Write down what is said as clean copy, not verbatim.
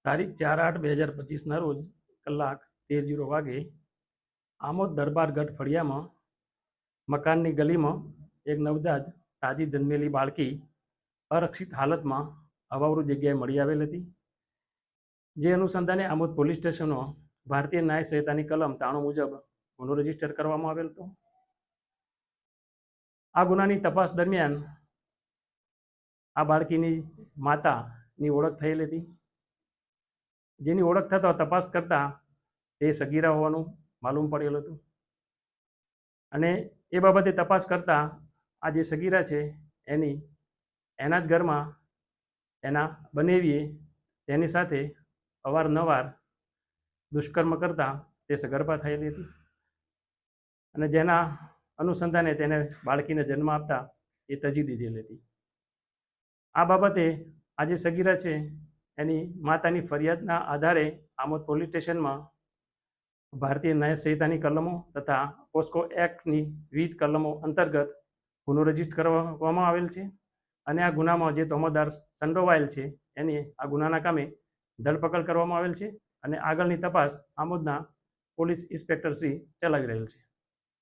તારીખ 4/8/2025ના રોજ કલાક 13:00 વાગે આમોદ દરબારગઢ ફળિયામાં મકાનની ગલીમાં એક નવજાત તાજી જન્મેલી બાળકી અરક્ષિત હાલતમાં અવાવરૂ જગ્યાએ મળી આવેલ હતી, જે અનુસંધાને આમોદ પોલીસ સ્ટેશનમાં ભારતીય ન્યાય સંહિતાની કલમ 93 મુજબ ગુનો રજીસ્ટર કરવામાં આવેલ હતો. આ ગુનાની તપાસ દરમિયાન આ બાળકીની માતાની ઓળખ થયેલ હતી, જેની ઓળખ થતાં તપાસ કરતા તે સગીરા હોવાનું માલુમ પડેલ હતું અને એ બાબતે તપાસ કરતા આ જે સગીરા છે એના જ ઘરમાં એના બનેવીએ તેની સાથે અવારનવાર દુષ્કર્મ કરતા તે સગર્ભા થયેલી હતી અને જેના અનુસંધાને તેને બાળકીને જન્મ આપતા એ તજી દીધેલી હતી. આ બાબતે આ જે સગીરા છે એની માતાની ફરિયાદના આધારે આમોદ પોલીસ સ્ટેશનમાં ભારતીય ન્યાય સંહિતાની કલમો તથા પોસ્કો એક્ટની વિવિધ કલમો અંતર્ગત ગુનો રજીસ્ટર કરવામાં આવેલ છે અને આ ગુનામાં જે તોહમતદાર સંડોવાયેલ છે એની આ ગુનાના કામે ધરપકડ કરવામાં આવેલ છે અને આગળની તપાસ આમોદના પોલીસ ઇન્સ્પેક્ટર શ્રી ચલાવી રહેલ છે.